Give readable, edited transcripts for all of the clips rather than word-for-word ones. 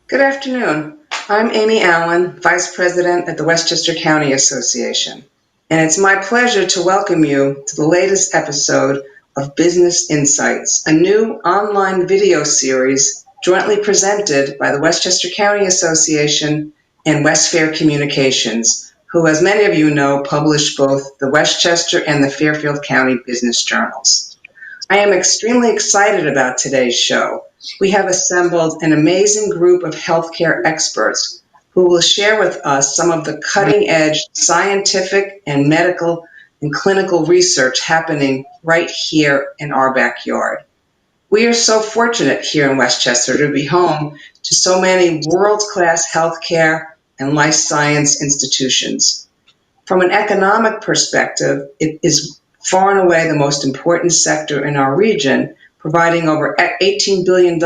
Good afternoon. I'm Amy Allen, Vice President at the Westchester County Association, and it's my pleasure to welcome you to the latest episode of Business Insights, a new online video series jointly presented by the Westchester County Association and West Fair Communications, who, as many of you know, publish both the Westchester and the Fairfield County Business Journals. I am extremely excited about today's show. We have assembled an amazing group of healthcare experts who will share with us some of the cutting-edge scientific and medical and clinical research happening right here in our backyard. We are so fortunate here in Westchester to be home to so many world-class healthcare and life science institutions. From an economic perspective, it is far and away the most important sector in our region, providing over $18 billion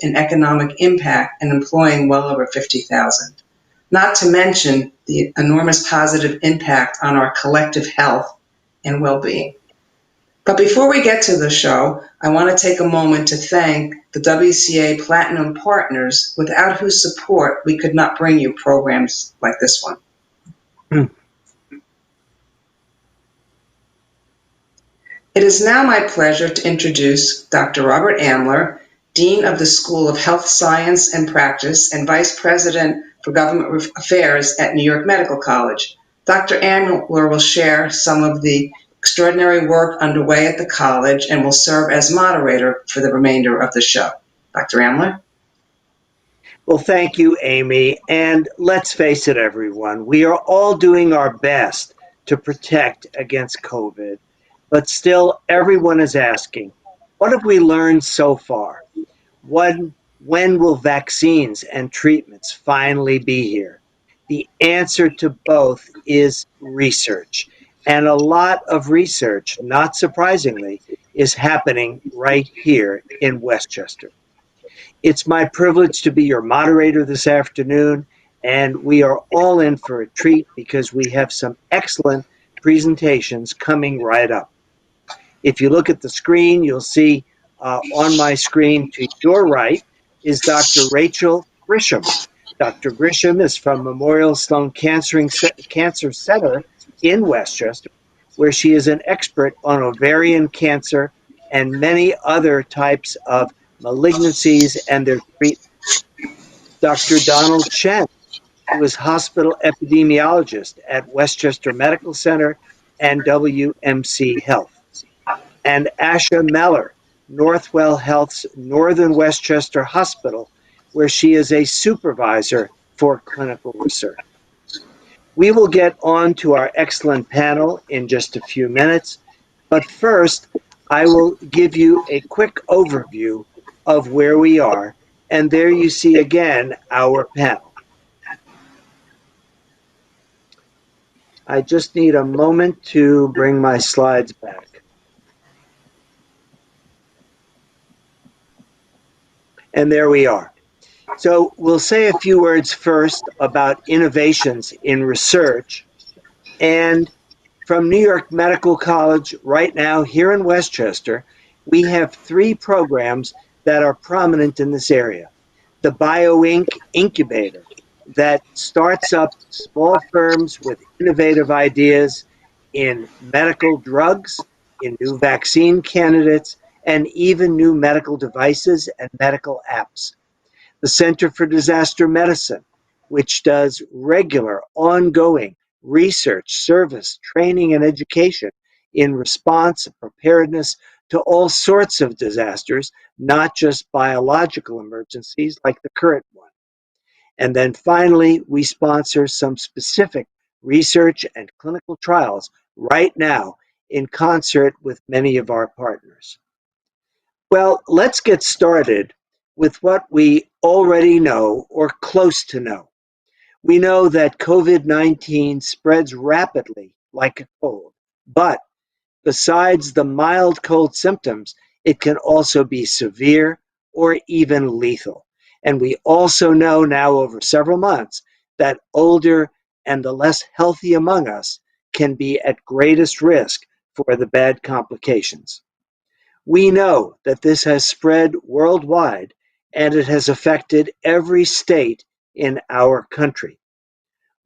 in economic impact and employing well over 50,000. Not to mention the enormous positive impact on our collective health and well-being. But before we get to the show, I want to take a moment to thank the WCA Platinum Partners, without whose support we could not bring you programs like this one. It is now my pleasure to introduce Dr. Robert Amler, Dean of the School of Health Science and Practice and Vice President for Government Affairs at New York Medical College. Dr. Amler will share some of the extraordinary work underway at the college and will serve as moderator for the remainder of the show. Dr. Amler? Well, thank you, Amy. And let's face it, everyone, we are all doing our best to protect against COVID. But still, everyone is asking, what have we learned so far? When will vaccines and treatments finally be here? The answer to both is research. And a lot of research, not surprisingly, is happening right here in Westchester. It's my privilege to be your moderator this afternoon, and we are all in for a treat because we have some excellent presentations coming right up. If you look at the screen, you'll see on my screen to your right is Dr. Rachel Grisham. Dr. Grisham is from Memorial Sloan Cancer Center in Westchester, where she is an expert on ovarian cancer and many other types of malignancies and their treatment. Dr. Donald Chen, who is hospital epidemiologist at Westchester Medical Center and WMC Health. And Asha Meller, Northwell Health's Northern Westchester Hospital, where she is a supervisor for clinical research. We will get on to our excellent panel in just a few minutes, but first, I will give you a quick overview of where we are, and there you see again our panel. I just need a moment to bring my slides back. And there we are. So we'll say a few words first about innovations in research. And from New York Medical College right now here in Westchester, we have 3 programs that are prominent in this area. The BioInc Incubator that starts up small firms with innovative ideas in medical drugs, in new vaccine candidates, and even new medical devices and medical apps. The Center for Disaster Medicine, which does regular, ongoing research, service, training, and education in response and preparedness to all sorts of disasters, not just biological emergencies like the current one. And then finally, we sponsor some specific research and clinical trials right now in concert with many of our partners. Well, let's get started with what we already know or close to know. We know that COVID-19 spreads rapidly like a cold, but besides the mild cold symptoms, it can also be severe or even lethal. And we also know now over several months that older and the less healthy among us can be at greatest risk for the bad complications. We know that this has spread worldwide and it has affected every state in our country.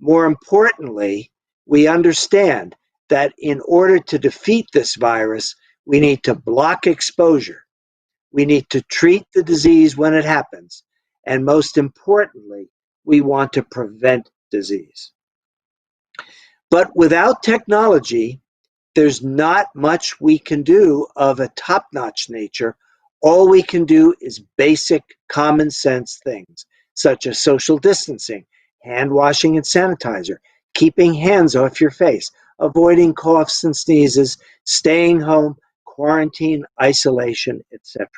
More importantly, we understand that in order to defeat this virus, we need to block exposure. We need to treat the disease when it happens. And most importantly, we want to prevent disease. But without technology, there's not much we can do of a top-notch nature. All we can do is basic common sense things, such as social distancing, hand washing and sanitizer, keeping hands off your face, avoiding coughs and sneezes, staying home, quarantine, isolation, etc.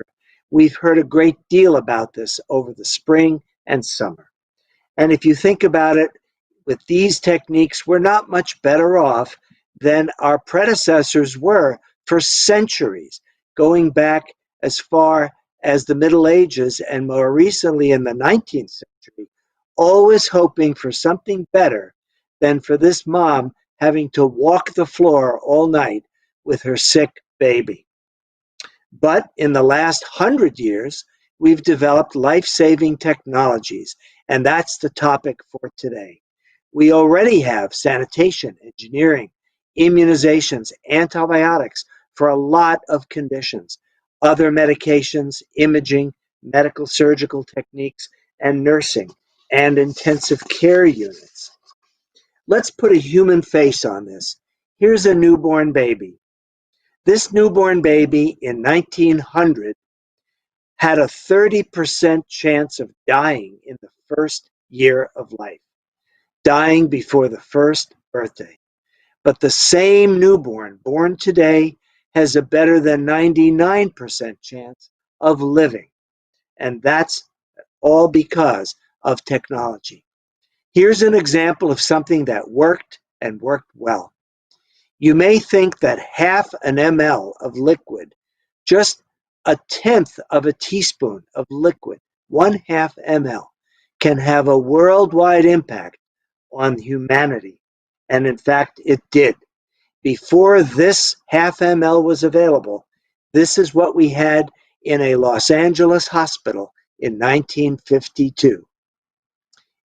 We've heard a great deal about this over the spring and summer. And if you think about it, with these techniques, we're not much better off than our predecessors were for centuries, going back as far as the Middle Ages and more recently in the 19th century, always hoping for something better than for this mom having to walk the floor all night with her sick baby. But in the last 100 years, we've developed life-saving technologies, and that's the topic for today. We already have sanitation, engineering, immunizations, antibiotics for a lot of conditions, other medications, imaging, medical surgical techniques, and nursing, and intensive care units. Let's put a human face on this. Here's a newborn baby. This newborn baby in 1900 had a 30% chance of dying in the first year of life, dying before the first birthday. But the same newborn born today has a better than 99% chance of living. And that's all because of technology. Here's an example of something that worked and worked well. You may think that half an ml of liquid, just a tenth of a teaspoon of liquid, 1/2 ml, can have a worldwide impact on humanity. And in fact, it did. Before this 1/2 ml was available, this is what we had in a Los Angeles hospital in 1952.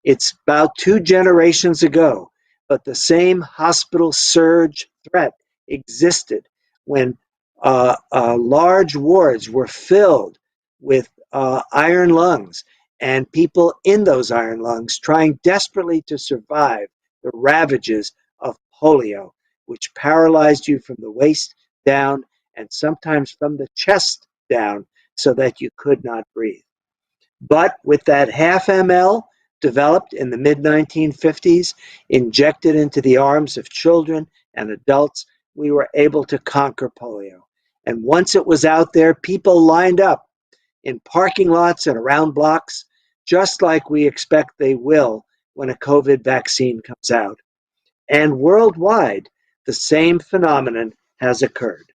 It's about 2 generations ago, but the same hospital surge threat existed when large wards were filled with iron lungs and people in those iron lungs trying desperately to survive the ravages of polio, which paralyzed you from the waist down and sometimes from the chest down so that you could not breathe. But with that 1/2 ml developed in the mid-1950s, injected into the arms of children and adults, we were able to conquer polio. And once it was out there, people lined up in parking lots and around blocks, just like we expect they will when a COVID vaccine comes out. And worldwide, the same phenomenon has occurred.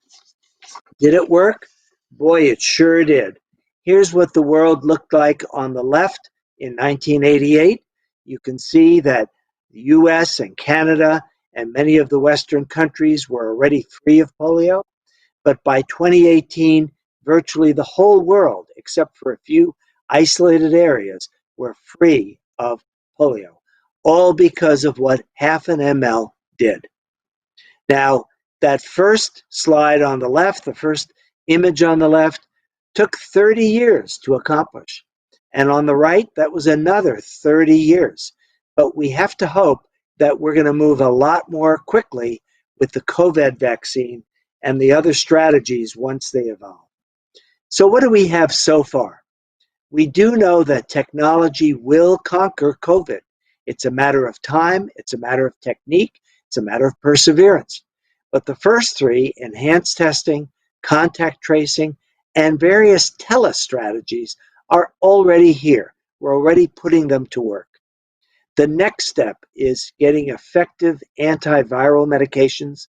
Did it work? Boy, it sure did. Here's what the world looked like on the left in 1988. You can see that the US and Canada and many of the Western countries were already free of polio. But by 2018, virtually the whole world, except for a few isolated areas, were free of polio, all because of what 1/2 ml did. Now, that first slide on the left, the first image on the left, took 30 years to accomplish. And on the right, that was another 30 years. But we have to hope that we're going to move a lot more quickly with the COVID vaccine and the other strategies once they evolve. So what do we have so far? We do know that technology will conquer COVID. It's a matter of time, it's a matter of technique, it's a matter of perseverance. But the first three, enhanced testing, contact tracing, and various Tele Strategies, are already here. We're already putting them to work. The next step is getting effective antiviral medications,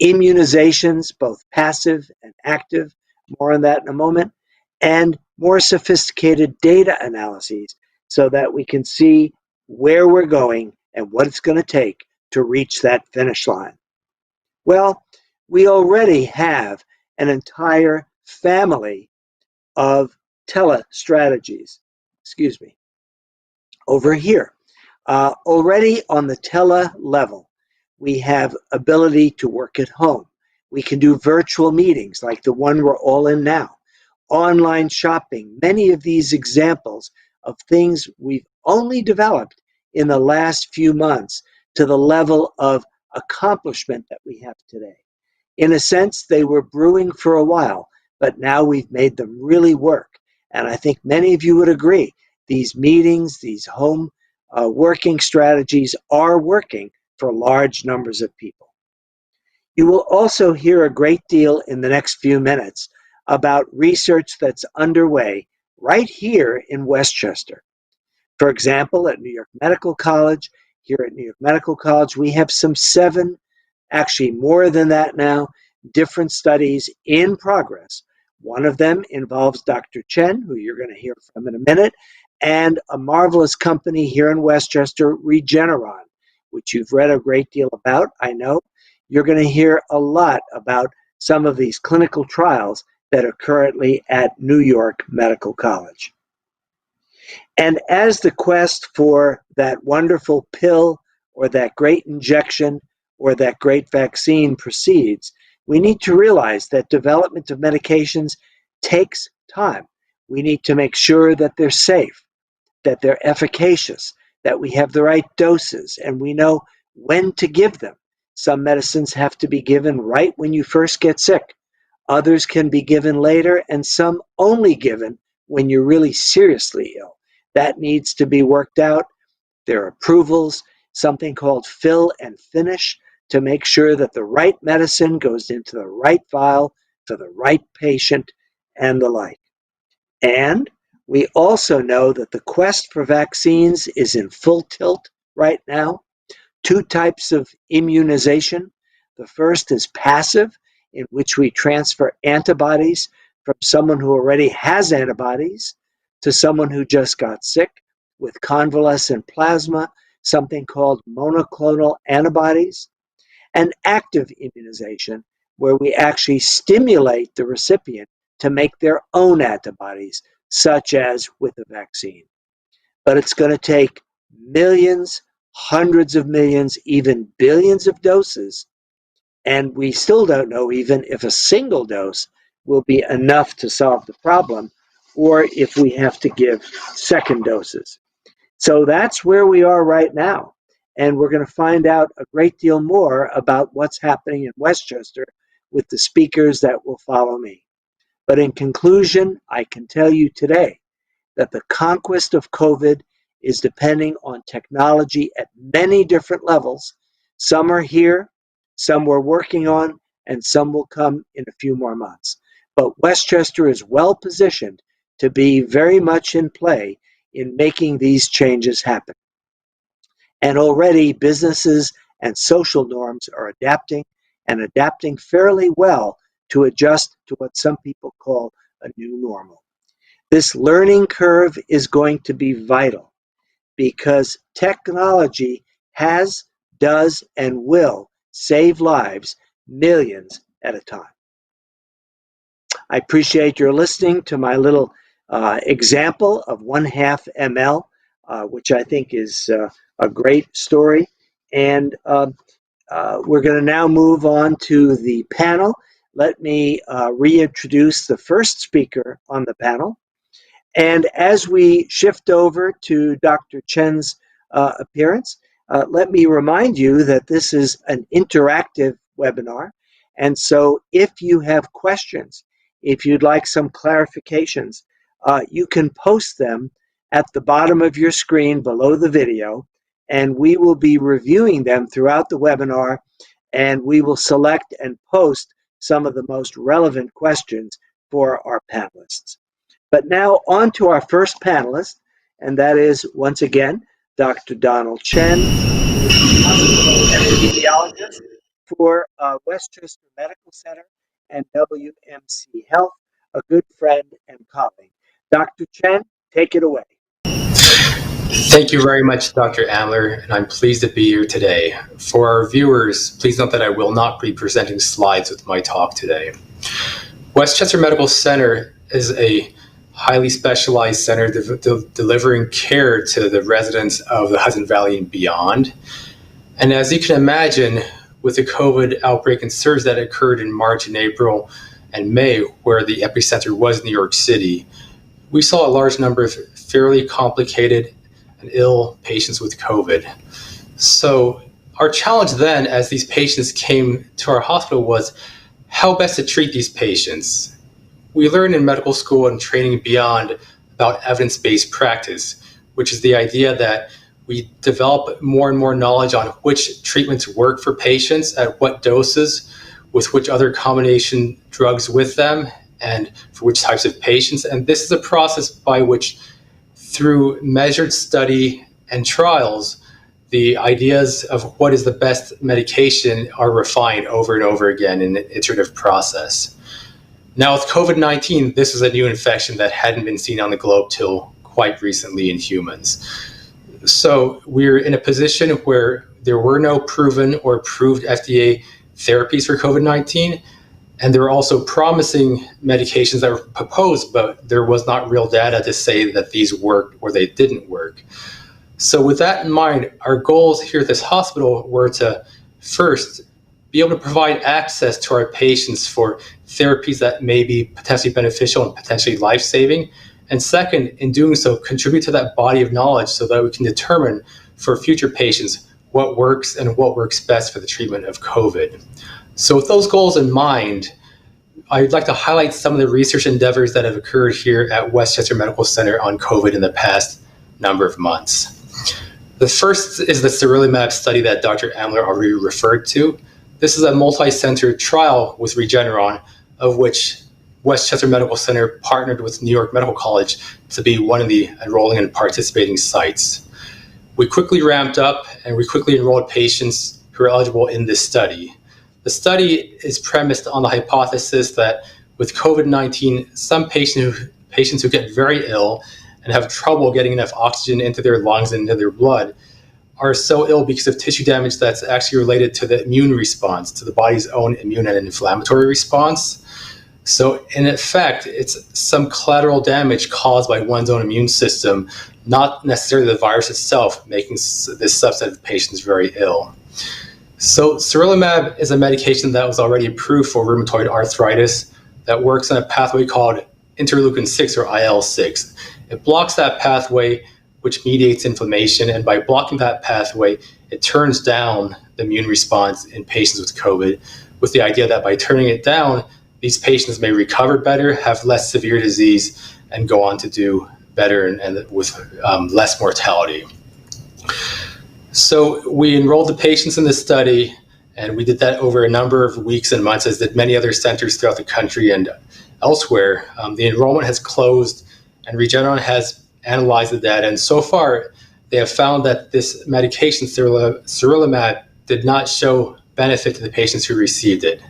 immunizations, both passive and active, more on that in a moment, and more sophisticated data analyses so that we can see where we're going and what it's going to take to reach that finish line. Well, we already have an entire family of Tele Strategies, over here. Already on the tele level, we have ability to work at home. We can do virtual meetings like the one we're all in now. Online shopping, many of these examples of things we've only developed in the last few months to the level of accomplishment that we have today. In a sense, they were brewing for a while, but now we've made them really work. And I think many of you would agree, these meetings, these home working strategies are working for large numbers of people. You will also hear a great deal in the next few minutes about research that's underway right here in Westchester. For example, at New York Medical College, here at New York Medical College, we have some 7, actually more than that now, different studies in progress. One of them involves Dr. Chen, who you're going to hear from in a minute, and a marvelous company here in Westchester, Regeneron, which you've read a great deal about, I know. You're going to hear a lot about some of these clinical trials that are currently at New York Medical College. And as the quest for that wonderful pill or that great injection or that great vaccine proceeds, we need to realize that development of medications takes time. We need to make sure that they're safe, that they're efficacious, that we have the right doses, and we know when to give them. Some medicines have to be given right when you first get sick. Others can be given later, and some only given when you're really seriously ill. That needs to be worked out. There are approvals, something called fill and finish, to make sure that the right medicine goes into the right vial for the right patient and the like. And we also know that the quest for vaccines is in full tilt right now. 2 types of immunization. The first is passive, in which we transfer antibodies from someone who already has antibodies to someone who just got sick with convalescent plasma, something called monoclonal antibodies. And active immunization, where we actually stimulate the recipient to make their own antibodies, such as with a vaccine. But it's going to take millions, hundreds of millions, even billions of doses, and we still don't know even if a single dose will be enough to solve the problem, or if we have to give second doses. So that's where we are right now. And we're going to find out a great deal more about what's happening in Westchester with the speakers that will follow me. But in conclusion, I can tell you today that the conquest of COVID is depending on technology at many different levels. Some are here, some we're working on, and some will come in a few more months. But Westchester is well positioned to be very much in play in making these changes happen. And already businesses and social norms are adapting, and adapting fairly well to adjust to what some people call a new normal. This learning curve is going to be vital because technology has, does, and will save lives, millions at a time. I appreciate your listening to my little example of 1/2 ml, which I think is a great story. And we're going to now move on to the panel. Let me reintroduce the first speaker on the panel. And as we shift over to Dr. Chen's appearance, let me remind you that this is an interactive webinar. And so if you have questions, if you'd like some clarifications, you can post them at the bottom of your screen below the video, and we will be reviewing them throughout the webinar, and we will select and post some of the most relevant questions for our panelists. But now on to our first panelist, and that is, once again, Dr. Donald Chen, epidemiologist for Westchester Medical Center and WMC Health, a good friend and colleague. Dr. Chen, take it away. Thank you very much, Dr. Amler, and I'm pleased to be here today. For our viewers, please note that I will not be presenting slides with my talk today. Westchester Medical Center is a highly specialized center delivering care to the residents of the Hudson Valley and beyond. And as you can imagine, with the COVID outbreak and surge that occurred in March and April and May, where the epicenter was New York City, we saw a large number of fairly complicated and ill patients with COVID. So our challenge then, as these patients came to our hospital, was how best to treat these patients. We learned in medical school and training beyond about evidence-based practice, which is the idea that we develop more and more knowledge on which treatments work for patients at what doses, with which other combination drugs with them, and for which types of patients. And this is a process by which, through measured study and trials, the ideas of what is the best medication are refined over and over again in an iterative process. Now with COVID-19, this is a new infection that hadn't been seen on the globe till quite recently in humans. So we're in a position where there were no proven or approved FDA therapies for COVID-19, and there were also promising medications that were proposed, but there was not real data to say that these worked or they didn't work. So with that in mind, our goals here at this hospital were to first be able to provide access to our patients for therapies that may be potentially beneficial and potentially life-saving. And second, in doing so, contribute to that body of knowledge so that we can determine for future patients what works and what works best for the treatment of COVID. So with those goals in mind, I'd like to highlight some of the research endeavors that have occurred here at Westchester Medical Center on COVID in the past number of months. The first is the sarilumab study that Dr. Amler already referred to. This is a multi-center trial with Regeneron, of which Westchester Medical Center partnered with New York Medical College to be one of the enrolling and participating sites. We quickly ramped up and we quickly enrolled patients who are eligible in this study. The study is premised on the hypothesis that with COVID-19, some patients who get very ill and have trouble getting enough oxygen into their lungs and into their blood are so ill because of tissue damage that's actually related to the immune response, to the body's own immune and inflammatory response. So in effect, it's some collateral damage caused by one's own immune system, not necessarily the virus itself, making this subset of patients very ill. So sarilumab is a medication that was already approved for rheumatoid arthritis that works on a pathway called interleukin-6 or IL-6. It blocks that pathway, which mediates inflammation, and by blocking that pathway, it turns down the immune response in patients with COVID, with the idea that by turning it down, these patients may recover better, have less severe disease, and go on to do better and with less mortality. So we enrolled the patients in this study, and we did that over a number of weeks and months, as did many other centers throughout the country and elsewhere. The enrollment has closed, and Regeneron has analyzed the data, and so far they have found that this medication, sarilumab, did not show benefit to the patients who received it.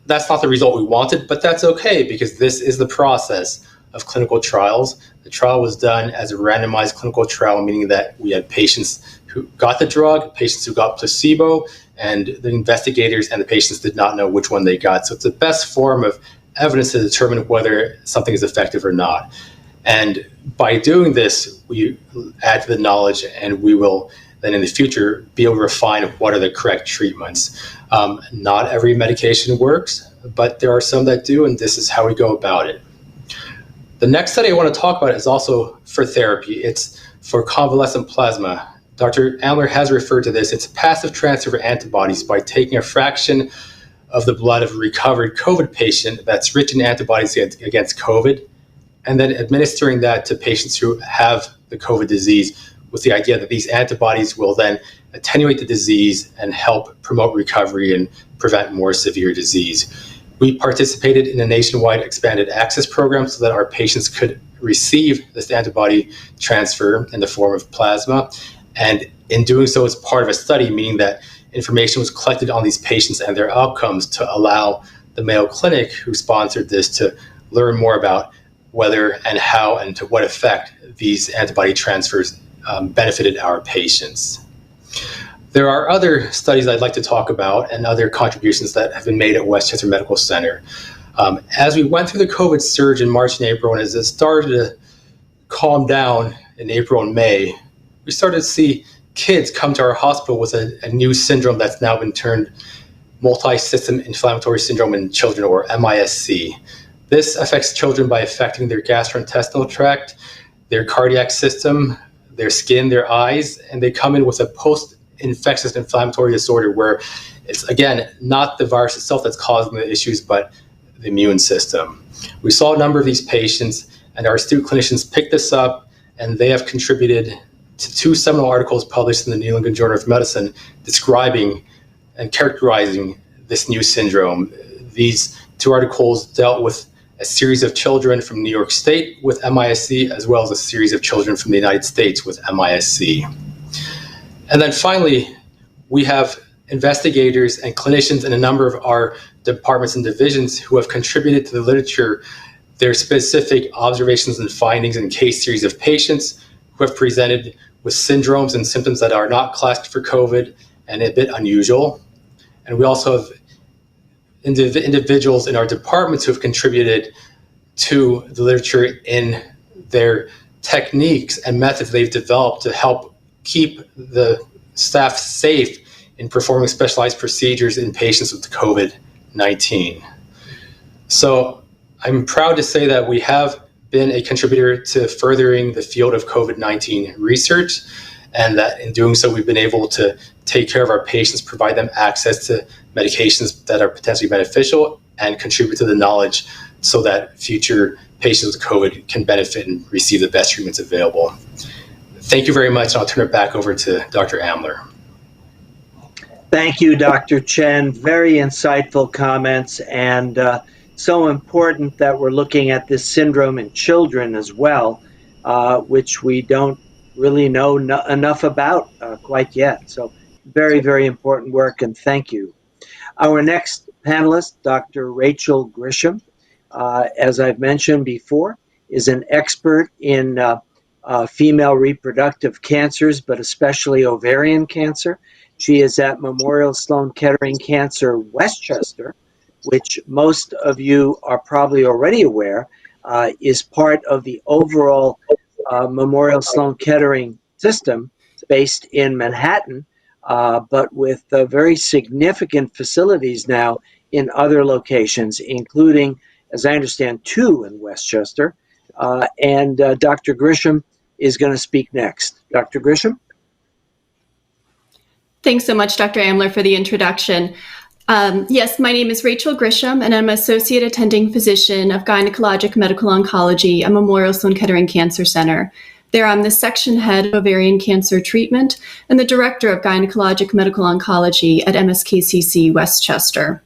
That's not the result we wanted, but that's okay because this is the process of clinical trials. The trial was done as a randomized clinical trial, meaning that we had patients who got the drug, patients who got placebo, and the investigators and the patients did not know which one they got. So it's the best form of evidence to determine whether something is effective or not. And by doing this, we add to the knowledge, and we will then in the future be able to refine what are the correct treatments. Not every medication works, but there are some that do, and this is how we go about it. The next study I want to talk about is also for therapy. It's for convalescent plasma. Dr. Amler has referred to this. It's a passive transfer of antibodies by taking a fraction of the blood of a recovered COVID patient that's rich in antibodies against COVID, and then administering that to patients who have the COVID disease, with the idea that these antibodies will then attenuate the disease and help promote recovery and prevent more severe disease. We participated in a nationwide expanded access program so that our patients could receive this antibody transfer in the form of plasma. And in doing so, as part of a study, meaning that information was collected on these patients and their outcomes to allow the Mayo Clinic, who sponsored this, to learn more about whether and how and to what effect these antibody transfers benefited our patients. There are other studies I'd like to talk about and other contributions that have been made at Westchester Medical Center. As we went through the COVID surge in March and April, and as it started to calm down in April and May, we started to see kids come to our hospital with a new syndrome that's now been termed multi-system inflammatory syndrome in children, or MISC. This affects children by affecting their gastrointestinal tract, their cardiac system, their skin, their eyes, and they come in with a post-infectious inflammatory disorder where it's, again, not the virus itself that's causing the issues, but the immune system. We saw a number of these patients, and our astute clinicians picked this up, and they have contributed to 2 seminal articles published in the New England Journal of Medicine describing and characterizing this new syndrome. These 2 articles dealt with a series of children from New York State with MISC, as well as a series of children from the United States with MISC. And then finally, we have investigators and clinicians in a number of our departments and divisions who have contributed to the literature their specific observations and findings in case series of patients who have presented with syndromes and symptoms that are not classed for COVID and a bit unusual. And we also have individuals in our departments who have contributed to the literature in their techniques and methods they've developed to help keep the staff safe in performing specialized procedures in patients with COVID-19. So I'm proud to say that we have been a contributor to furthering the field of COVID-19 research, and that in doing so, we've been able to take care of our patients, provide them access to medications that are potentially beneficial, and contribute to the knowledge so that future patients with COVID can benefit and receive the best treatments available. Thank you very much, and I'll turn it back over to Dr. Amler. Thank you, Dr. Chen. Very insightful comments, and so important that we're looking at this syndrome in children as well, which we don't really know enough about quite yet. So very, very important work, and thank you. Our next panelist, Dr. Rachel Grisham, as I've mentioned before, is an expert in female reproductive cancers, but especially ovarian cancer. She is at Memorial Sloan Kettering Cancer Westchester, which most of you are probably already aware is part of the overall Memorial Sloan Kettering system based in Manhattan, but with very significant facilities now in other locations, including, as I understand, 2 in Westchester. And Dr. Grisham is going to speak next. Dr. Grisham? Thanks so much, Dr. Amler, for the introduction. Yes, my name is Rachel Grisham, and I'm Associate Attending Physician of Gynecologic Medical Oncology at Memorial Sloan Kettering Cancer Center. There, I'm the Section Head of Ovarian Cancer Treatment and the Director of Gynecologic Medical Oncology at MSKCC Westchester.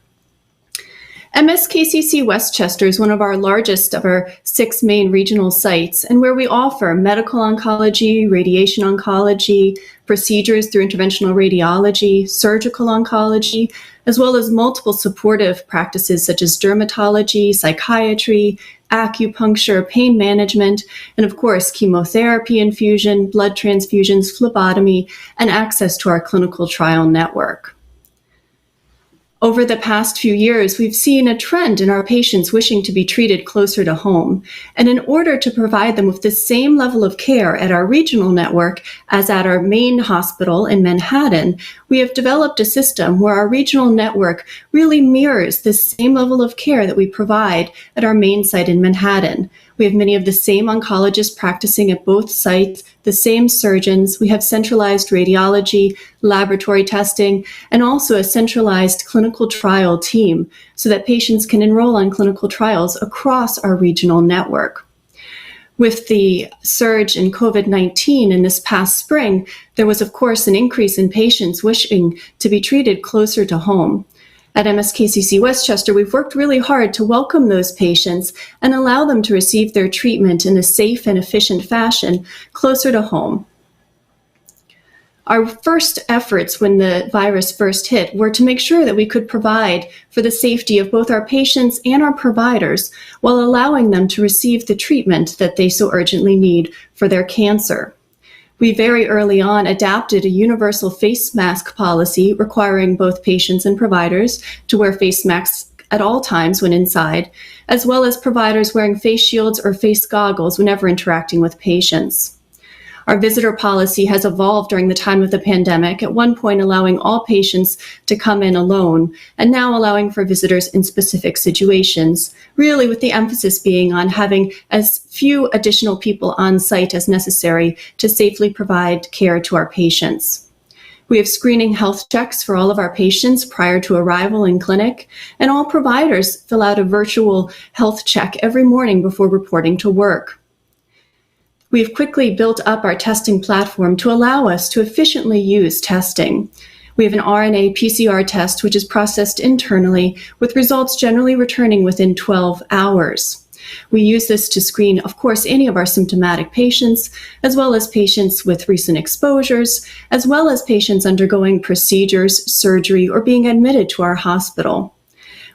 MSKCC Westchester is one of our largest of our 6 main regional sites, and where we offer medical oncology, radiation oncology, procedures through interventional radiology, surgical oncology, as well as multiple supportive practices such as dermatology, psychiatry, acupuncture, pain management, and of course, chemotherapy infusion, blood transfusions, phlebotomy, and access to our clinical trial network. Over the past few years, we've seen a trend in our patients wishing to be treated closer to home. And in order to provide them with the same level of care at our regional network as at our main hospital in Manhattan, we have developed a system where our regional network really mirrors the same level of care that we provide at our main site in Manhattan. We have many of the same oncologists practicing at both sites, the same surgeons. We have centralized radiology, laboratory testing, and also a centralized clinical trial team so that patients can enroll on clinical trials across our regional network. With the surge in COVID-19 in this past spring, there was, of course, an increase in patients wishing to be treated closer to home. At MSKCC Westchester, we've worked really hard to welcome those patients and allow them to receive their treatment in a safe and efficient fashion closer to home. Our first efforts when the virus first hit were to make sure that we could provide for the safety of both our patients and our providers while allowing them to receive the treatment that they so urgently need for their cancer. We very early on adapted a universal face mask policy requiring both patients and providers to wear face masks at all times when inside, as well as providers wearing face shields or face goggles whenever interacting with patients. Our visitor policy has evolved during the time of the pandemic, at one point allowing all patients to come in alone, and now allowing for visitors in specific situations, really with the emphasis being on having as few additional people on site as necessary to safely provide care to our patients. We have screening health checks for all of our patients prior to arrival in clinic, and all providers fill out a virtual health check every morning before reporting to work. We've quickly built up our testing platform to allow us to efficiently use testing. We have an RNA PCR test, which is processed internally, with results generally returning within 12 hours. We use this to screen, of course, any of our symptomatic patients, as well as patients with recent exposures, as well as patients undergoing procedures, surgery, or being admitted to our hospital.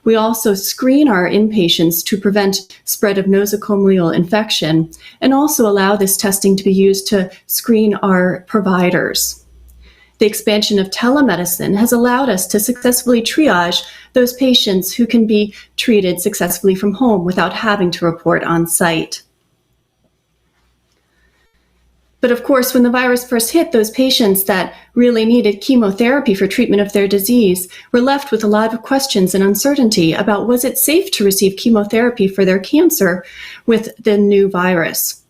We also screen our inpatients to prevent spread of nosocomial infection and also allow this testing to be used to screen our providers. The expansion of telemedicine has allowed us to successfully triage those patients who can be treated successfully from home without having to report on site. But of course, when the virus first hit, those patients that really needed chemotherapy for treatment of their disease were left with a lot of questions and uncertainty about was it safe to receive chemotherapy for their cancer with the new virus.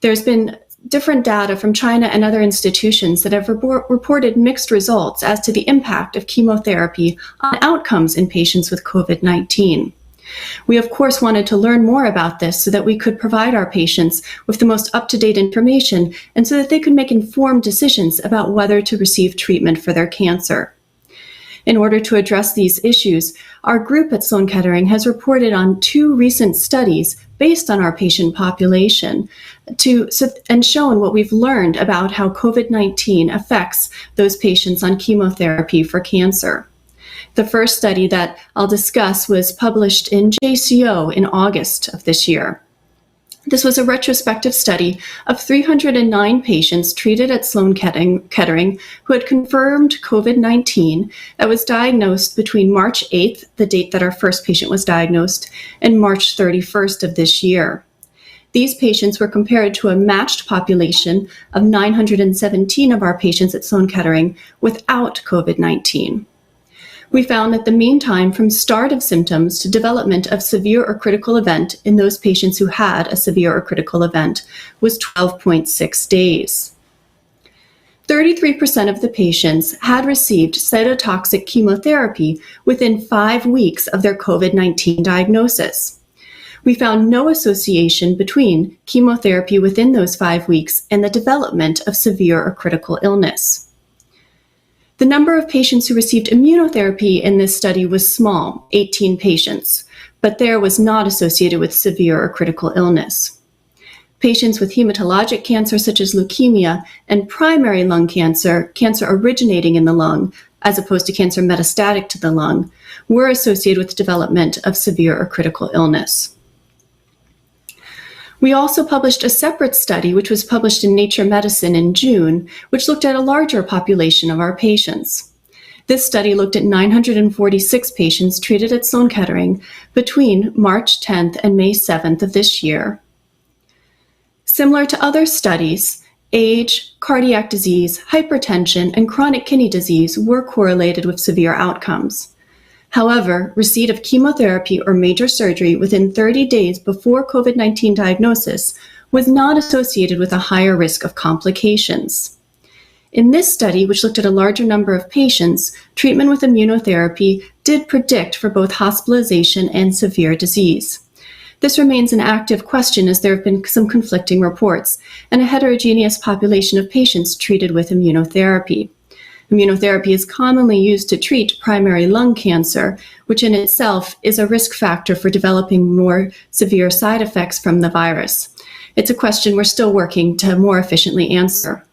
There's been different data from China and other institutions that have reported mixed results as to the impact of chemotherapy on outcomes in patients with COVID-19. We, of course, wanted to learn more about this so that we could provide our patients with the most up-to-date information and so that they could make informed decisions about whether to receive treatment for their cancer. In order to address these issues, our group at Sloan Kettering has reported on 2 recent studies based on our patient population and shown what we've learned about how COVID-19 affects those patients on chemotherapy for cancer. The first study that I'll discuss was published in JCO in August of this year. This was a retrospective study of 309 patients treated at Sloan Kettering who had confirmed COVID-19 that was diagnosed between March 8th, the date that our first patient was diagnosed, and March 31st of this year. These patients were compared to a matched population of 917 of our patients at Sloan Kettering without COVID-19. We found that the mean time from start of symptoms to development of severe or critical event in those patients who had a severe or critical event was 12.6 days. 33% of the patients had received cytotoxic chemotherapy within 5 weeks of their COVID-19 diagnosis. We found no association between chemotherapy within those 5 weeks and the development of severe or critical illness. The number of patients who received immunotherapy in this study was small, 18 patients, but there was not associated with severe or critical illness. Patients with hematologic cancer such as leukemia and primary lung cancer, cancer originating in the lung, as opposed to cancer metastatic to the lung, were associated with development of severe or critical illness. We also published a separate study, which was published in Nature Medicine in June, which looked at a larger population of our patients. This study looked at 946 patients treated at Sloan Kettering between March 10th and May 7th of this year. Similar to other studies, age, cardiac disease, hypertension, and chronic kidney disease were correlated with severe outcomes. However, receipt of chemotherapy or major surgery within 30 days before COVID-19 diagnosis was not associated with a higher risk of complications. In this study, which looked at a larger number of patients, treatment with immunotherapy did predict for both hospitalization and severe disease. This remains an active question as there have been some conflicting reports and a heterogeneous population of patients treated with immunotherapy. Immunotherapy is commonly used to treat primary lung cancer, which in itself is a risk factor for developing more severe side effects from the virus. It's a question we're still working to more efficiently answer.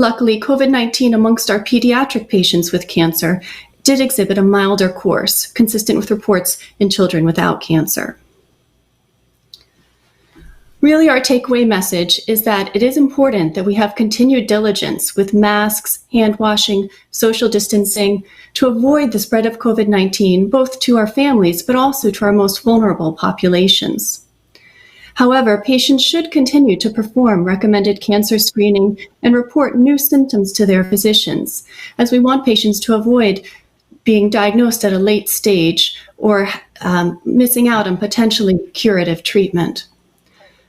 Luckily, COVID-19 amongst our pediatric patients with cancer did exhibit a milder course, consistent with reports in children without cancer. Really, our takeaway message is that it is important that we have continued diligence with masks, hand washing, social distancing to avoid the spread of COVID-19, both to our families, but also to our most vulnerable populations. However, patients should continue to perform recommended cancer screening and report new symptoms to their physicians, as we want patients to avoid being diagnosed at a late stage or missing out on potentially curative treatment.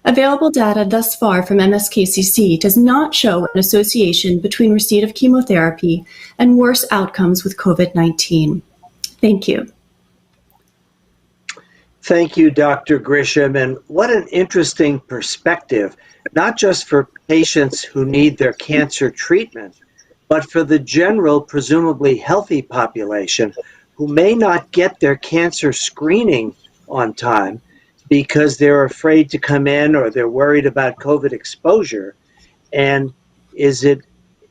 Available data thus far from MSKCC does not show an association between receipt of chemotherapy and worse outcomes with COVID-19. Thank you. Thank you, Dr. Grisham, and what an interesting perspective, not just for patients who need their cancer treatment, but for the general, presumably healthy population who may not get their cancer screening on time because they're afraid to come in or they're worried about COVID exposure. And is it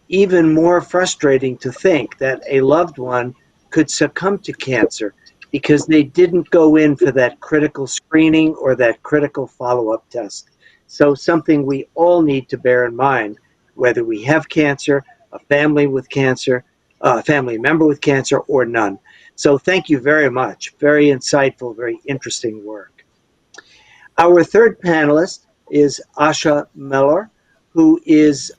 even more frustrating to think that a loved one could succumb to cancer because they didn't go in for that critical screening or that critical follow-up test? So something we all need to bear in mind, whether we have cancer, a family with cancer, a family member with cancer, or none. So thank you very much. Very insightful, very interesting work. Our third panelist is Asha Miller, who is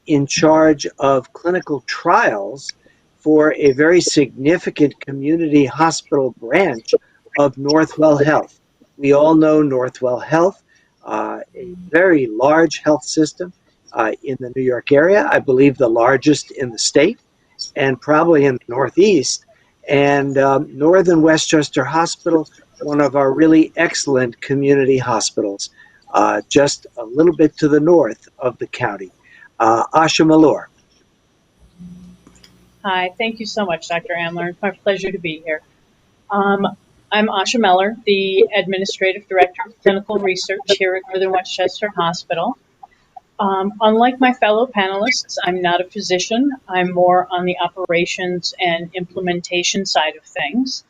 in charge of clinical trials for a very significant community hospital branch of Northwell Health. We all know Northwell Health, a very large health system in the New York area, I believe the largest in the state, and probably in the Northeast. And Northern Westchester Hospital, one of our really excellent community hospitals, just a little bit to the north of the county. Asha Malor. Hi, thank you so much, Dr. Amler. It's my pleasure to be here. I'm Asha Miller, the Administrative Director of Clinical Research here at Northern Westchester Hospital. Unlike my fellow panelists, I'm not a physician. I'm more on the operations and implementation side of things.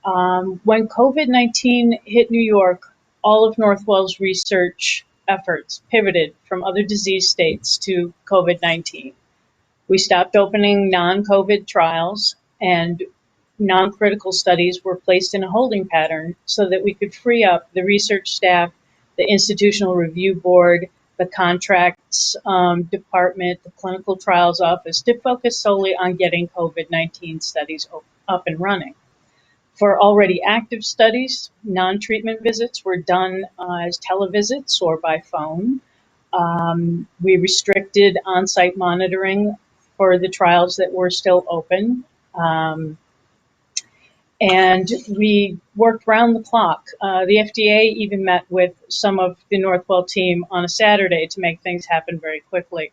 When COVID-19 hit New York, all of Northwell's research efforts pivoted from other disease states to COVID-19. We stopped opening non-COVID trials, and non-critical studies were placed in a holding pattern so that we could free up the research staff, the institutional review board, the contracts department, the clinical trials office to focus solely on getting COVID-19 studies up and running. For already active studies, non-treatment visits were done as televisits or by phone. We restricted on-site monitoring for the trials that were still open. And we worked round the clock. The FDA even met with some of the Northwell team on a Saturday to make things happen very quickly.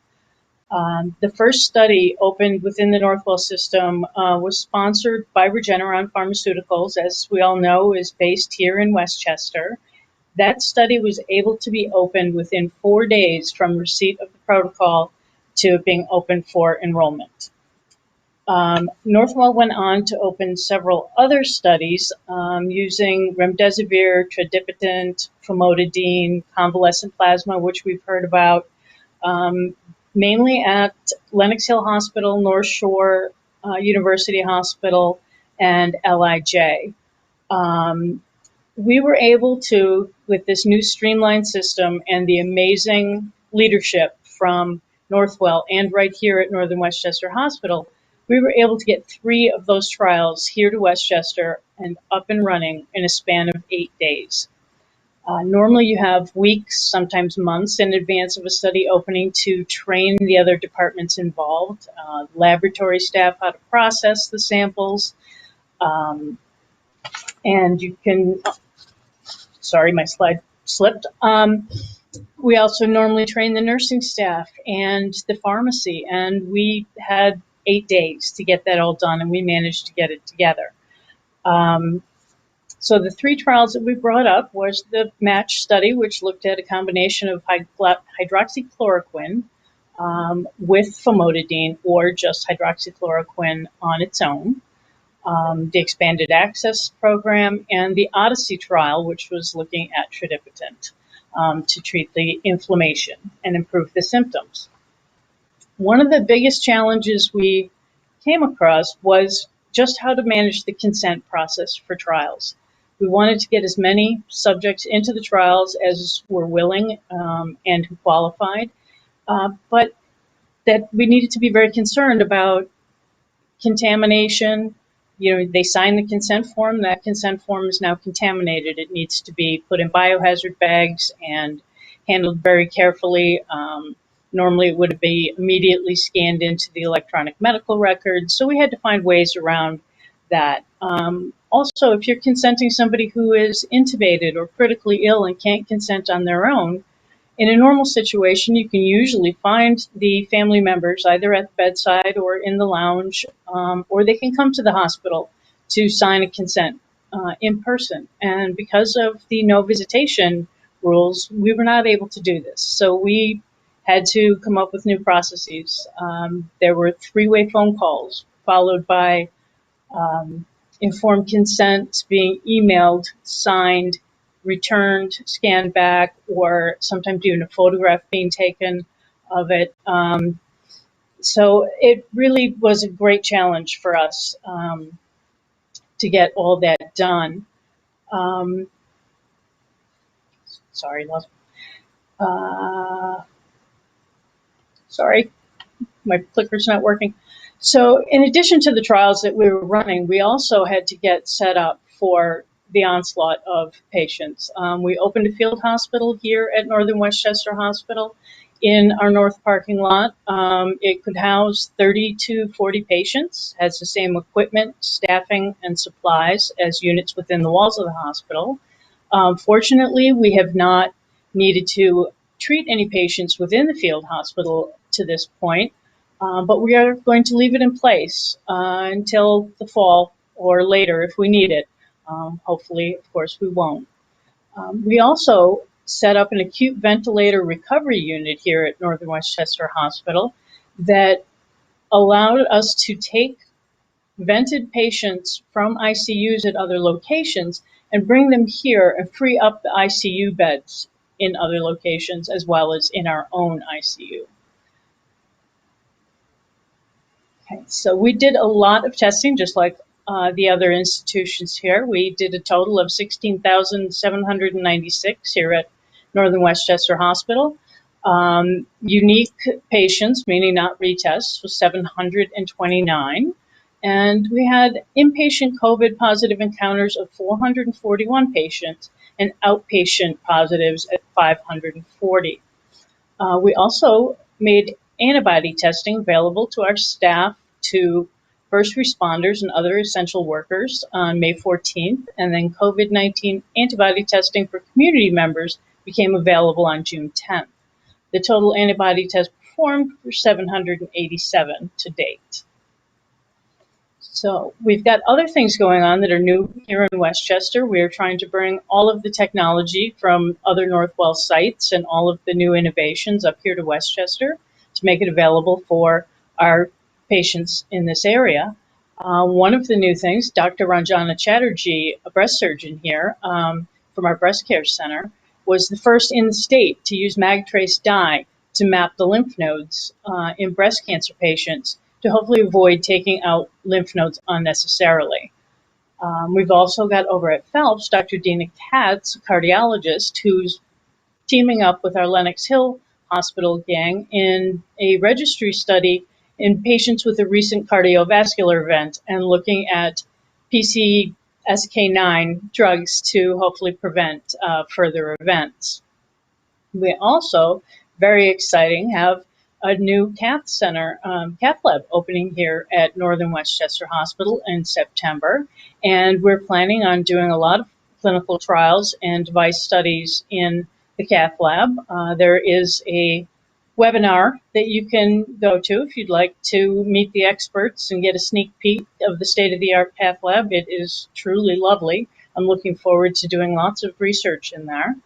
The first study opened within the Northwell system was sponsored by Regeneron Pharmaceuticals, as we all know, is based here in Westchester. That study was able to be opened within 4 days from receipt of the protocol to being open for enrollment. Northwell went on to open several other studies using remdesivir, tradipitant, famotidine, convalescent plasma, which we've heard about, mainly at Lenox Hill Hospital, North Shore University Hospital, and LIJ. We were able to, with this new streamlined system and the amazing leadership from Northwell and right here at Northern Westchester Hospital, we were able to get 3 of those trials here to Westchester and up and running in a span of 8 days. Normally you have weeks, sometimes months in advance of a study opening to train the other departments involved, laboratory staff how to process the samples, and you can, sorry, my slide slipped. We also normally train the nursing staff and the pharmacy, and we had 8 days to get that all done, and we managed to get it together. So the 3 trials that we brought up was the MATCH study, which looked at a combination of hydroxychloroquine, with famotidine or just hydroxychloroquine on its own. The Expanded Access Program, and the Odyssey trial, which was looking at tradipitant to treat the inflammation and improve the symptoms. One of the biggest challenges we came across was just how to manage the consent process for trials. We wanted to get as many subjects into the trials as were willing and who qualified, but that we needed to be very concerned about contamination. You know, they sign the consent form. That consent form is now contaminated. It needs to be put in biohazard bags and handled very carefully. Normally, it would be immediately scanned into the electronic medical records. So we had to find ways around that. Also, if you're consenting somebody who is intubated or critically ill and can't consent on their own, in a normal situation, you can usually find the family members either at the bedside or in the lounge, or they can come to the hospital to sign a consent in person. And because of the no visitation rules, we were not able to do this. So we had to come up with new processes. There were three-way phone calls followed by informed consent being emailed, signed, returned, scanned back, or sometimes even a photograph being taken of it. So it really was a great challenge for us to get all that done. Sorry, my clicker's not working. So in addition to the trials that we were running, we also had to get set up for the onslaught of patients. We opened a field hospital here at Northern Westchester Hospital in our north parking lot. It could house 30 to 40 patients, has the same equipment, staffing, and supplies as units within the walls of the hospital. Fortunately, we have not needed to treat any patients within the field hospital to this point, but we are going to leave it in place until the fall or later if we need it. Hopefully, of course, we won't. We also set up an acute ventilator recovery unit here at Northern Westchester Hospital that allowed us to take vented patients from ICUs at other locations and bring them here and free up the ICU beds in other locations as well as in our own ICU. Okay, so we did a lot of testing, just like the other institutions here. We did a total of 16,796 here at Northern Westchester Hospital. Unique patients, meaning not retests, was 729. And we had inpatient COVID positive encounters of 441 patients and outpatient positives at 540. We also made antibody testing available to our staff, to first responders and other essential workers on May 14th, and then COVID-19 antibody testing for community members became available on June 10th. The total antibody tests performed were 787 to date. So we've got other things going on that are new here in Westchester. We're trying to bring all of the technology from other Northwell sites and all of the new innovations up here to Westchester to make it available for our patients in this area. One of the new things, Dr. Ranjana Chatterjee, a breast surgeon here from our breast care center, was the first in the state to use MagTrace dye to map the lymph nodes in breast cancer patients to hopefully avoid taking out lymph nodes unnecessarily. We've also got over at Phelps, Dr. Dina Katz, a cardiologist, who's teaming up with our Lenox Hill Hospital gang in a registry study in patients with a recent cardiovascular event and looking at PCSK9 drugs to hopefully prevent further events. We also, very exciting, have a new cath center, cath lab opening here at Northern Westchester Hospital in September. And we're planning on doing a lot of clinical trials and device studies in the cath lab. There is a webinar that you can go to if you'd like to meet the experts and get a sneak peek of the state-of-the-art cath lab. It is truly lovely. I'm looking forward to doing lots of research in there.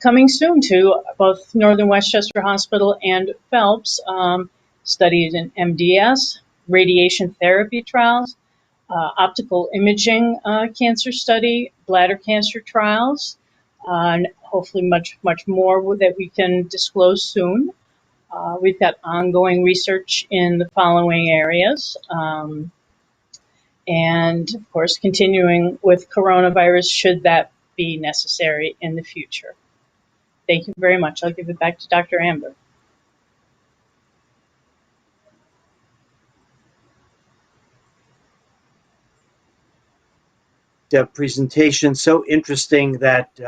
Coming soon to both Northern Westchester Hospital and Phelps, studies in MDS, radiation therapy trials, optical imaging cancer study, bladder cancer trials, and hopefully much more that we can disclose soon. We've got ongoing research in the following areas. And of course, continuing with coronavirus, should that be necessary in the future. Thank you very much. I'll give it back to Dr. Amber. The presentation so interesting that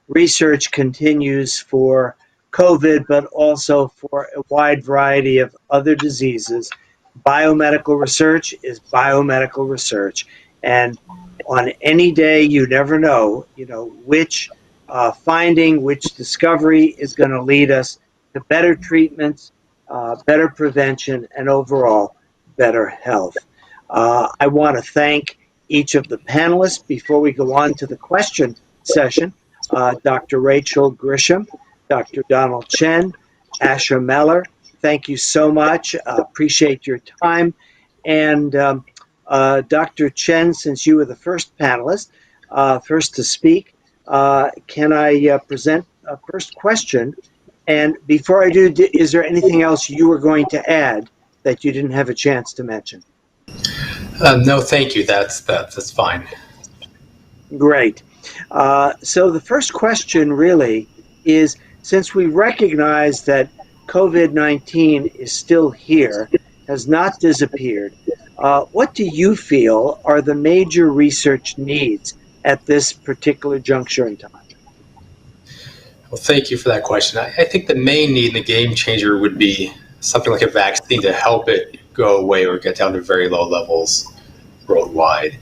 research continues for COVID, but also for a wide variety of other diseases. Biomedical research is biomedical research, and on any day you never know, which finding, which discovery is going to lead us to better treatments, better prevention, and overall better health. I want to thank each of the panelists before we go on to the question session. Dr. Rachel Grisham, Dr. Donald Chen, Asha Meller, thank you so much. Appreciate your time. And Dr. Chen, since you were the first panelist, first to speak, can I present a first question? And before I do, is there anything else you were going to add that you didn't have a chance to mention? No, thank you. That's fine. Great. So the first question really is, since we recognize that COVID-19 is still here, has not disappeared, what do you feel are the major research needs at this particular juncture in time? Well, thank you for that question. I think the main need and the game changer would be something like a vaccine to help it go away or get down to very low levels worldwide.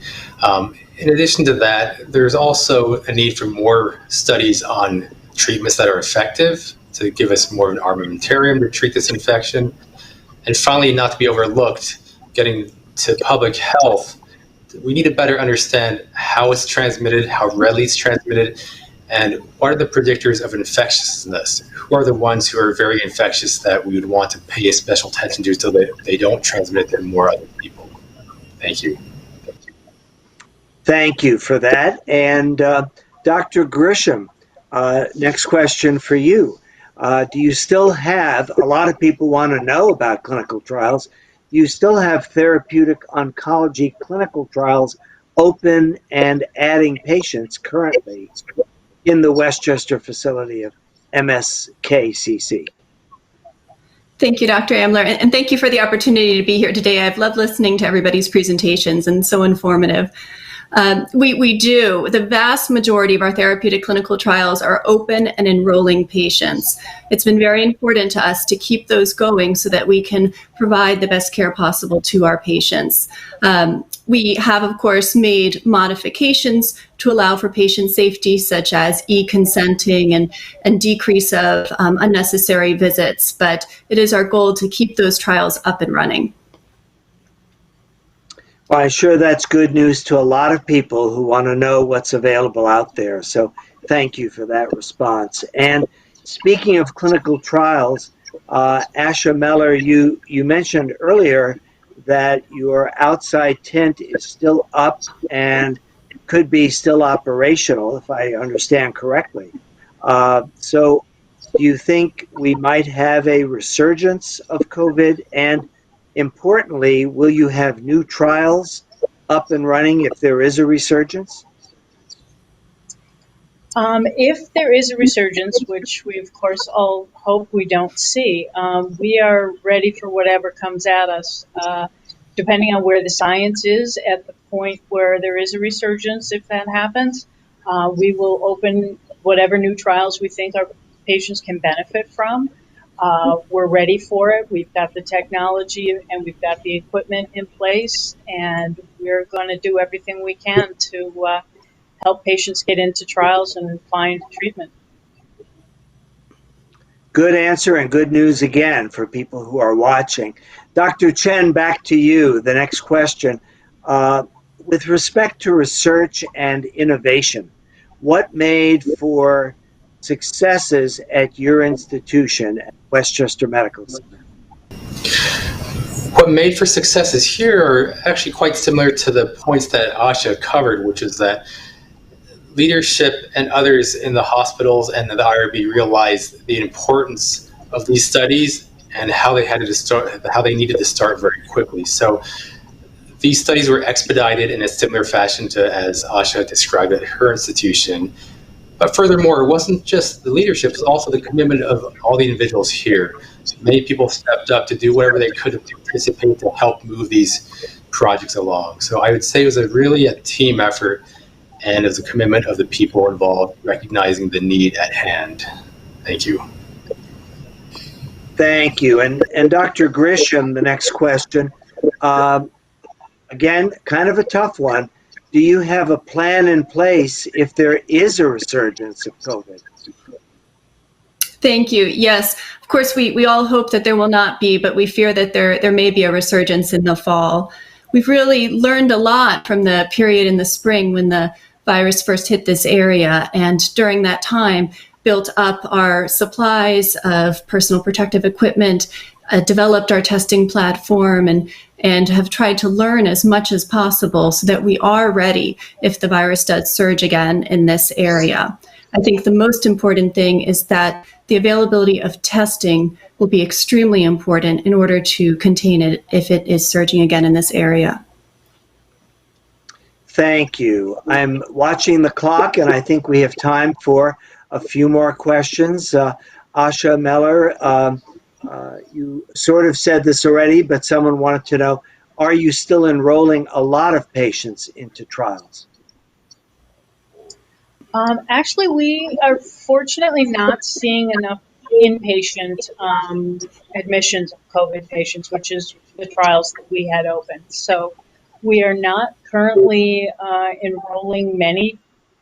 In addition to that, there's also a need for more studies on treatments that are effective to give us more of an armamentarium to treat this infection. And finally, not to be overlooked, getting to public health, we need to better understand how it's transmitted, how readily it's transmitted, and what are the predictors of infectiousness? Who are the ones who are very infectious that we would want to pay a special attention to so that they don't transmit it to more other people? Thank you. Thank you for that. And Dr. Grisham, next question for you. Do you still have, a lot of people want to know about clinical trials, do you still have therapeutic oncology clinical trials open and adding patients currently in the Westchester facility of MSKCC? Thank you, Dr. Amler, and thank you for the opportunity to be here today. I've loved listening to everybody's presentations and so informative. We do. The vast majority of our therapeutic clinical trials are open and enrolling patients. It's been very important to us to keep those going so that we can provide the best care possible to our patients. We have, of course, made modifications to allow for patient safety, such as e-consenting and decrease of unnecessary visits, but it is our goal to keep those trials up and running. Well, I'm sure that's good news to a lot of people who want to know what's available out there. So thank you for that response. And speaking of clinical trials, Asha Meller, you mentioned earlier that your outside tent is still up and could be still operational, if I understand correctly. So do you think we might have a resurgence of COVID? And importantly, will you have new trials up and running if there is a resurgence? If there is a resurgence, which we of course all hope we don't see, we are ready for whatever comes at us. Depending on where the science is at the point where there is a resurgence, if that happens, we will open whatever new trials we think our patients can benefit from. We're ready for it. We've got the technology and we've got the equipment in place, and we're going to do everything we can to help patients get into trials and find treatment. Good answer and good news again for people who are watching. Dr. Chen, back to you. The next question. With respect to research and innovation, what made for successes at your institution at Westchester Medical Center? What made for successes here are actually quite similar to the points that Asha covered, which is that leadership and others in the hospitals and the IRB realized the importance of these studies and how they needed to start very quickly. So these studies were expedited in a similar fashion to as Asha described at her institution. But furthermore, it wasn't just the leadership, it was also the commitment of all the individuals here. Many people stepped up to do whatever they could to participate to help move these projects along. So I would say it was really a team effort, and it was a commitment of the people involved, recognizing the need at hand. Thank you. Thank you. And Dr. Grisham, the next question, again, kind of a tough one. Do you have a plan in place if there is a resurgence of COVID? Thank you. Yes, of course, we all hope that there will not be, but we fear that there may be a resurgence in the fall. We've really learned a lot from the period in the spring when the virus first hit this area, and during that time built up our supplies of personal protective equipment, developed our testing platform, and have tried to learn as much as possible so that we are ready if the virus does surge again in this area. I think the most important thing is that the availability of testing will be extremely important in order to contain it if it is surging again in this area. Thank you. I'm watching the clock, and I think we have time for a few more questions. Asha Meller, you sort of said this already, but someone wanted to know, are you still enrolling a lot of patients into trials? Actually, we are fortunately not seeing enough inpatient admissions of COVID patients, which is the trials that we had open. So we are not currently enrolling many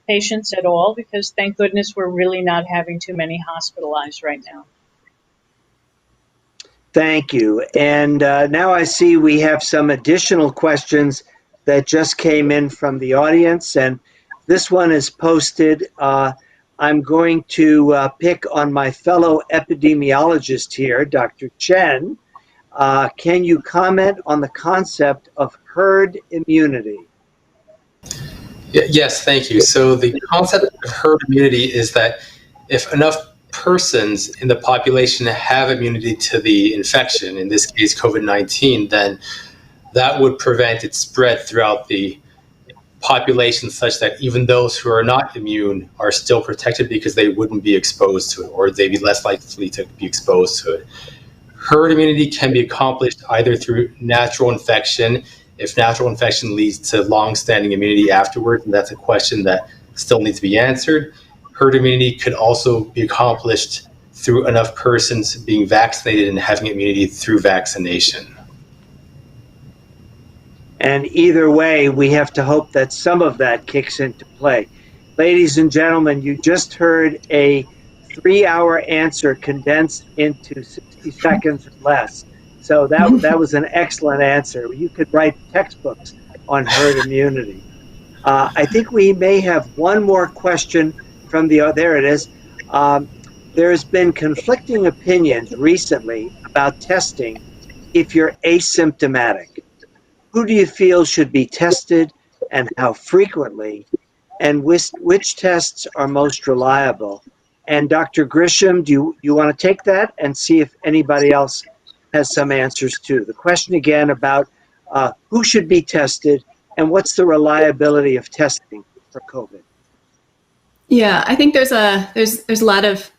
patients at all because, thank goodness, we're really not having too many hospitalized right now. Thank you. And now I see we have some additional questions that just came in from the audience, and this one is posted. I'm going to pick on my fellow epidemiologist here, Dr. Chen. Can you comment on the concept of herd immunity? Yes, thank you. So the concept of herd immunity is that if enough persons in the population have immunity to the infection, in this case COVID-19, then that would prevent its spread throughout the population such that even those who are not immune are still protected because they wouldn't be exposed to it, or they'd be less likely to be exposed to it. Herd immunity can be accomplished either through natural infection, if natural infection leads to long-standing immunity afterward, and that's a question that still needs to be answered. Herd immunity could also be accomplished through enough persons being vaccinated and having immunity through vaccination. And either way, we have to hope that some of that kicks into play. Ladies and gentlemen, you just heard a 3-hour answer condensed into 60 seconds or less. So that was an excellent answer. You could write textbooks on herd immunity. I think we may have one more question from there it is. There's been conflicting opinions recently about testing if you're asymptomatic. Who do you feel should be tested and how frequently, and which tests are most reliable? And Dr. Grisham, do you want to take that and see if anybody else has some answers too? The question again about who should be tested and what's the reliability of testing for COVID? Yeah, I think there's a lot of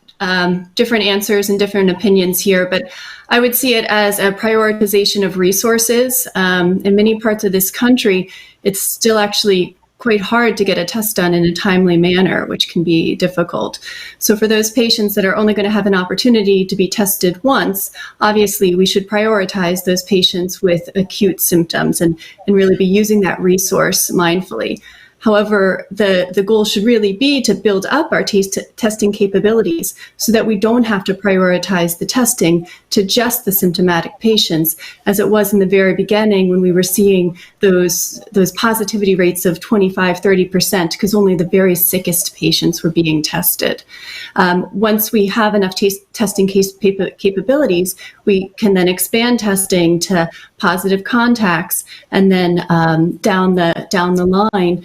different answers and different opinions here, but I would see it as a prioritization of resources. In many parts of this country, it's still actually quite hard to get a test done in a timely manner, which can be difficult. So for those patients that are only going to have an opportunity to be tested once, obviously we should prioritize those patients with acute symptoms and really be using that resource mindfully. However, the goal should really be to build up our testing capabilities so that we don't have to prioritize the testing to just the symptomatic patients, as it was in the very beginning when we were seeing those positivity rates of 25-30%, because only the very sickest patients were being tested. Once we have enough testing capabilities, we can then expand testing to positive contacts, and then down the line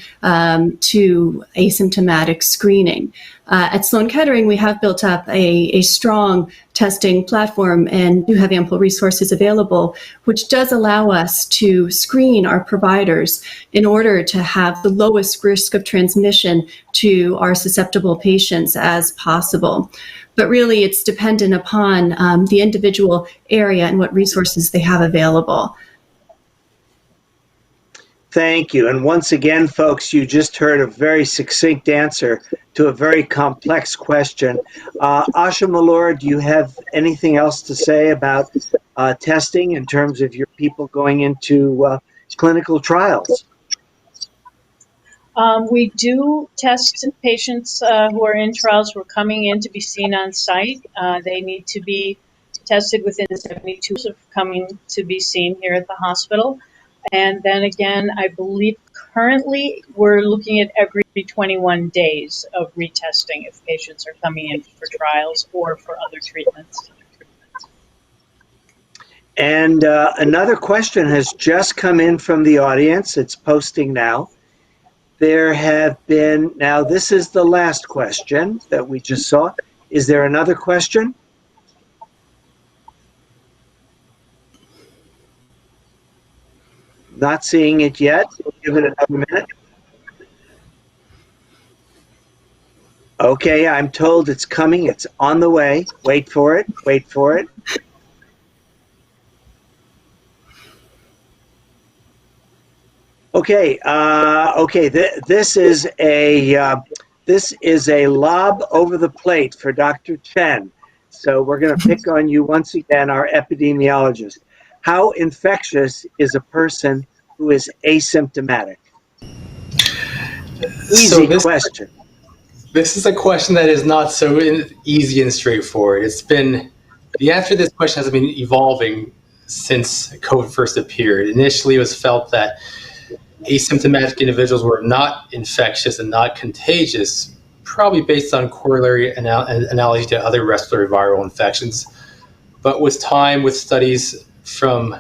to asymptomatic screening. At Sloan Kettering, we have built up a strong testing platform and do have ample resources available, which does allow us to screen our providers in order to have the lowest risk of transmission to our susceptible patients as possible. But really, it's dependent upon the individual area and what resources they have available. Thank you. And once again, folks, you just heard a very succinct answer to a very complex question. Asha Malor, do you have anything else to say about testing in terms of your people going into clinical trials? We do test patients who are in trials who are coming in to be seen on site. They need to be tested within 72 hours of coming to be seen here at the hospital. And then again, I believe currently we're looking at every 21 days of retesting if patients are coming in for trials or for other treatments. And another question has just come in from the audience. It's posting now. There have been, now this is the last question that we just saw. Is there another question? Not seeing it yet. We'll give it another minute. Okay, I'm told it's coming. It's on the way. Wait for it. Wait for it. Okay. This is a lob over the plate for Dr. Chen. So we're going to pick on you once again, our epidemiologist. How infectious is a person who is asymptomatic? Easy question. This is a question that is not so easy and straightforward. The answer to this question has been evolving since COVID first appeared. Initially, it was felt that asymptomatic individuals were not infectious and not contagious, probably based on corollary analogy to other respiratory viral infections. But with time, with studies from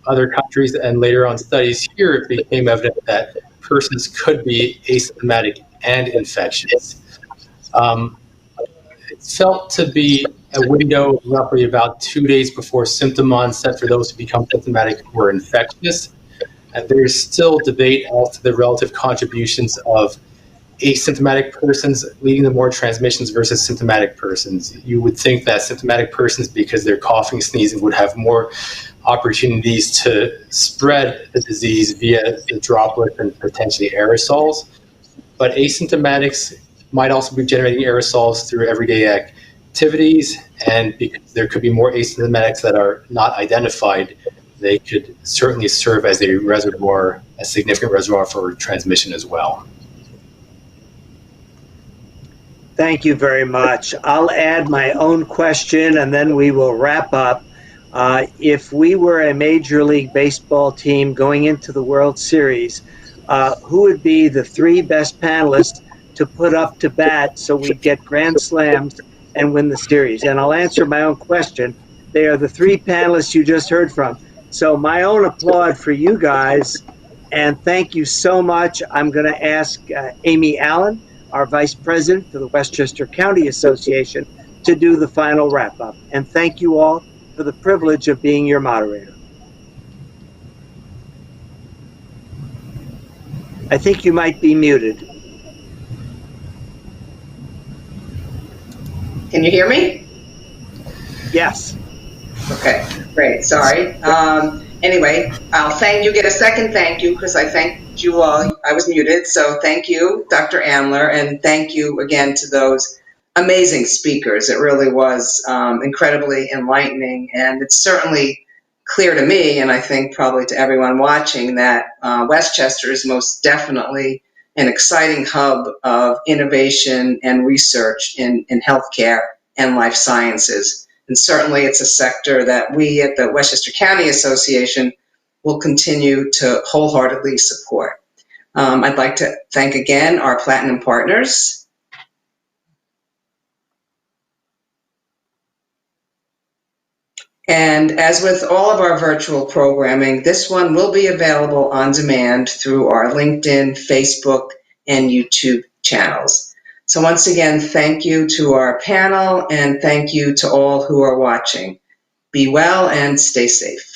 other countries and later on studies here, it became evident that persons could be asymptomatic and infectious. It's felt to be a window of roughly about 2 days before symptom onset for those who become symptomatic who are infectious. And there's still debate as to the relative contributions of asymptomatic persons leading to more transmissions versus symptomatic persons. You would think that symptomatic persons, because they're coughing, sneezing, would have more opportunities to spread the disease via the droplets and potentially aerosols. But asymptomatics might also be generating aerosols through everyday activities, and because there could be more asymptomatics that are not identified, they could certainly serve as a reservoir, a significant reservoir for transmission as well. Thank you very much. I'll add my own question and then we will wrap up. If we were a Major League Baseball team going into the World Series, who would be the 3 best panelists to put up to bat so we get grand slams and win the series? And I'll answer my own question. They are the 3 panelists you just heard from. So my own applaud for you guys, and thank you so much. I'm going to ask Amy Allen, our Vice President for the Westchester County Association, to do the final wrap-up. And thank you all for the privilege of being your moderator. I think you might be muted. Can you hear me? Yes. Okay, great. Sorry. Anyway, I'll thank you. Get a second thank you because I thanked you all. I was muted. So thank you, Dr. Amler, and thank you again to those amazing speakers. It really was incredibly enlightening, and it's certainly clear to me, and I think probably to everyone watching, that Westchester is most definitely an exciting hub of innovation and research in healthcare and life sciences. And certainly it's a sector that we at the Westchester County Association will continue to wholeheartedly support. I'd like to thank again our Platinum partners. And as with all of our virtual programming, this one will be available on demand through our LinkedIn, Facebook, and YouTube channels. So once again, thank you to our panel and thank you to all who are watching. Be well and stay safe.